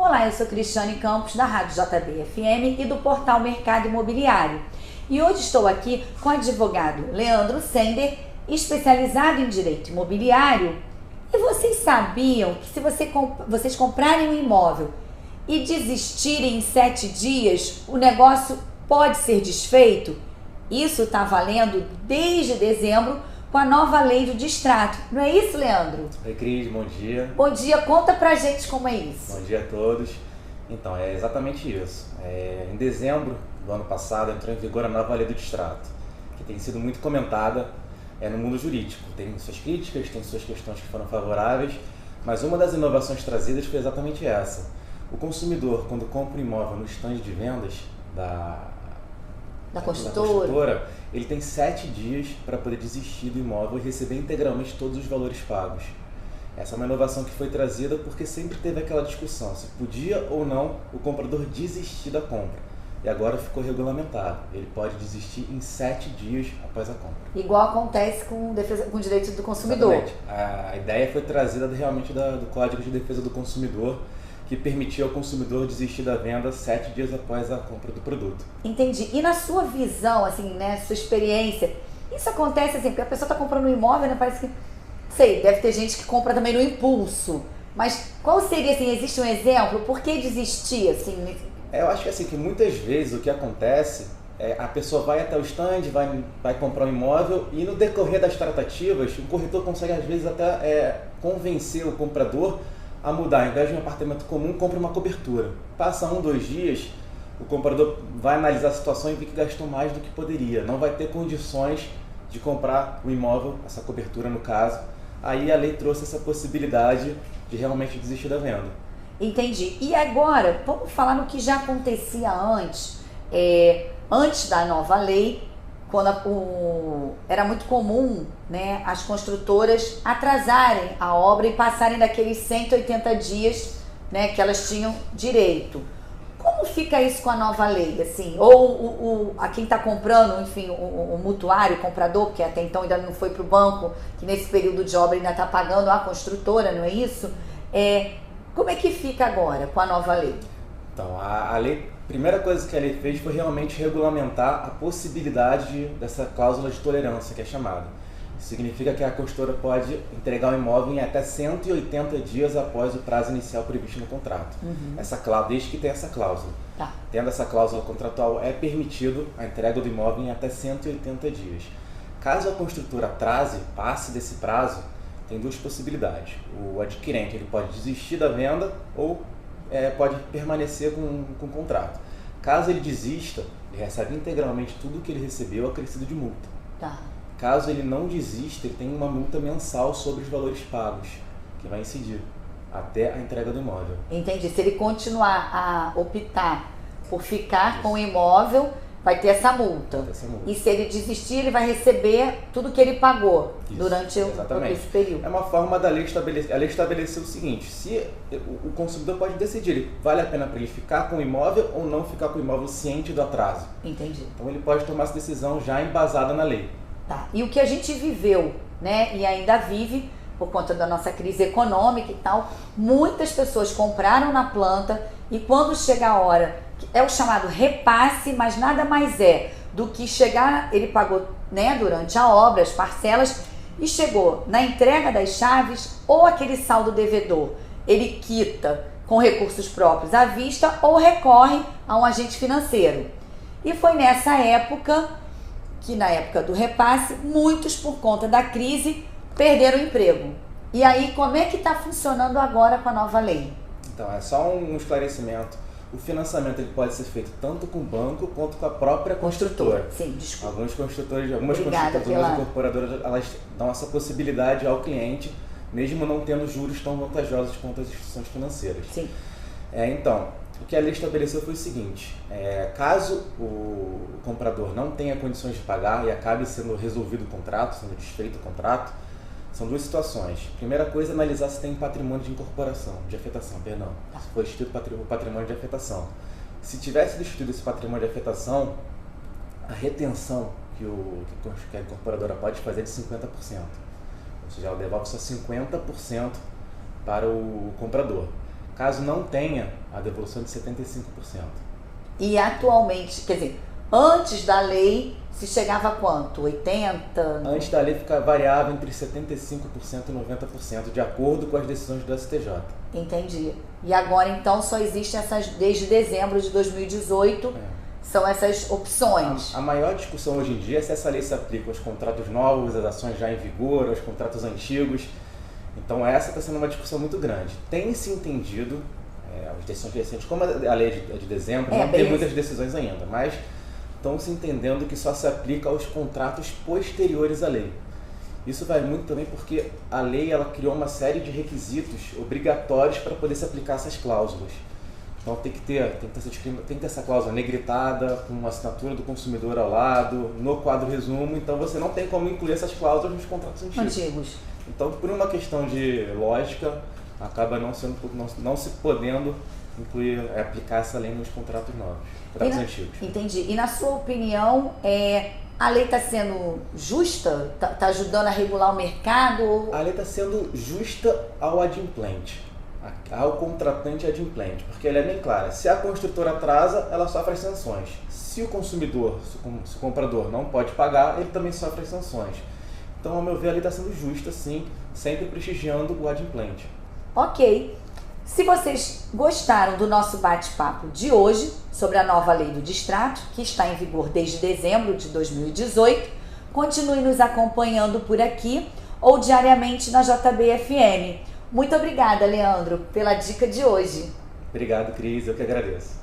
Olá, eu sou Cristiane Campos, da Rádio JB-FM e do portal Mercado Imobiliário. E hoje estou aqui com o advogado Leandro Sender, especializado em direito imobiliário. E vocês sabiam que se vocês comprarem um imóvel e desistirem em 7 dias, o negócio pode ser desfeito? Isso está valendo desde dezembro com a nova lei do distrato. Não é isso, Leandro? Oi, Cris, bom dia. Bom dia, conta pra gente como é isso. Bom dia a todos. Então, é exatamente isso. Em dezembro do ano passado entrou em vigor a nova lei do distrato, que tem sido muito comentada no mundo jurídico. Tem suas críticas, tem suas questões que foram favoráveis, mas uma das inovações trazidas foi exatamente essa. O consumidor, quando compra um imóvel no estande de vendas da construtora, ele tem 7 dias para poder desistir do imóvel e receber integralmente todos os valores pagos. Essa é uma inovação que foi trazida porque sempre teve aquela discussão se podia ou não o comprador desistir da compra. E agora ficou regulamentado. Ele pode desistir em 7 dias após a compra. Igual acontece com o direito do consumidor. Exatamente. A ideia foi trazida realmente do Código de Defesa do Consumidor, que permitia ao consumidor desistir da venda 7 dias após a compra do produto. Entendi. E na sua visão, assim, né, sua experiência, isso acontece assim, porque a pessoa está comprando um imóvel, né, parece que, sei, deve ter gente que compra também no impulso. Mas qual seria, assim, existe um exemplo? Por que desistir, assim? Eu acho que, assim, que muitas vezes o que acontece é a pessoa vai até o stand, vai comprar um imóvel e no decorrer das tratativas, o corretor consegue, às vezes, até convencer o comprador a mudar. Ao invés de um apartamento comum, compra uma cobertura. Passa 1, 2 dias, o comprador vai analisar a situação e vê que gastou mais do que poderia. Não vai ter condições de comprar o imóvel, essa cobertura no caso. Aí a lei trouxe essa possibilidade de realmente desistir da venda. Entendi. E agora, vamos falar no que já acontecia antes. Antes da nova lei, quando era muito comum, né, as construtoras atrasarem a obra e passarem daqueles 180 dias, né, que elas tinham direito. Como fica isso com a nova lei? Assim? Ou a quem está comprando, enfim, o mutuário, o comprador, que até então ainda não foi para o banco, que nesse período de obra ainda está pagando a construtora, não é isso? Como é que fica agora com a nova lei? Então, a lei, a primeira coisa que a lei fez foi realmente regulamentar a possibilidade dessa cláusula de tolerância, que é chamada. Isso significa que a construtora pode entregar o imóvel em até 180 dias após o prazo inicial previsto no contrato. Desde que tenha essa cláusula. Tá. Tendo essa cláusula contratual, é permitido a entrega do imóvel em até 180 dias. Caso a construtora atrase, passe desse prazo, tem 2 possibilidades. O adquirente ele pode desistir da venda ou pode permanecer com o contrato. Caso ele desista, ele recebe integralmente tudo o que ele recebeu acrescido de multa. Tá. Caso ele não desista, ele tem uma multa mensal sobre os valores pagos, que vai incidir até a entrega do imóvel. Entendi. Se ele continuar a optar por ficar com o imóvel, vai ter essa multa. E se ele desistir, ele vai receber tudo que ele pagou durante esse período. É uma forma da lei estabelecer. A lei estabeleceu o seguinte: se o consumidor pode decidir, vale a pena para ele ficar com o imóvel ou não ficar com o imóvel ciente do atraso. Entendi. Então ele pode tomar essa decisão já embasada na lei. Tá. E o que a gente viveu, né, e ainda vive, por conta da nossa crise econômica e tal, muitas pessoas compraram na planta e quando chega a hora, é o chamado repasse, mas nada mais é do que chegar, ele pagou, né, durante a obra, as parcelas, e chegou na entrega das chaves ou aquele saldo devedor, ele quita com recursos próprios à vista ou recorre a um agente financeiro. E foi nessa época que, na época do repasse, muitos, por conta da crise, perderam o emprego. E aí, como é que está funcionando agora com a nova lei? Então, é só um esclarecimento. O financiamento ele pode ser feito tanto com o banco quanto com a própria construtora. Sim, desculpa. Algumas construtoras, algumas incorporadoras, elas dão essa possibilidade ao cliente, mesmo não tendo juros tão vantajosos quanto as instituições financeiras. Sim. Então, o que a lei estabeleceu foi o seguinte: caso o comprador não tenha condições de pagar e acabe sendo resolvido o contrato, sendo desfeito o contrato, são 2 situações. Primeira coisa é analisar se tem patrimônio de incorporação, de afetação, perdão. Se foi instituído o patrimônio de afetação. Se tivesse instituído esse patrimônio de afetação, a retenção que a incorporadora pode fazer é de 50%. Ou seja, ela devolve só 50% para o comprador. caso não tenha a devolução de 75%. E atualmente, quer dizer, antes da lei, se chegava a quanto? 80%? Antes da lei variava entre 75% e 90%, de acordo com as decisões do STJ. Entendi. E agora, então, só existem essas, desde dezembro de 2018, são essas opções. A maior discussão hoje em dia é se essa lei se aplica aos contratos novos, às ações já em vigor, aos contratos antigos. Então essa está sendo uma discussão muito grande. Tem se entendido, as decisões recentes, como a lei é de dezembro, não tem muitas decisões ainda, mas estão se entendendo que só se aplica aos contratos posteriores à lei. Isso vai muito também porque a lei ela criou uma série de requisitos obrigatórios para poder se aplicar essas cláusulas. Então tem que ter essa cláusula negritada, com uma assinatura do consumidor ao lado, no quadro resumo, então você não tem como incluir essas cláusulas nos contratos antigos. Então, por uma questão de lógica, acaba não se podendo aplicar essa lei nos contratos novos, contratos antigos. Entendi. E na sua opinião, a lei está sendo justa? Está ajudando a regular o mercado? A lei está sendo justa ao adimplente, ao contratante adimplente, porque ela é bem clara. Se a construtora atrasa, ela sofre as sanções. Se o consumidor, se o comprador não pode pagar, ele também sofre as sanções. Então, ao meu ver, a lei está sendo justa, sim, sempre prestigiando o adimplente. Ok. Se vocês gostaram do nosso bate-papo de hoje sobre a nova lei do distrato, que está em vigor desde dezembro de 2018, continue nos acompanhando por aqui ou diariamente na JB FM. Muito obrigada, Leandro, pela dica de hoje. Obrigado, Cris. Eu que agradeço.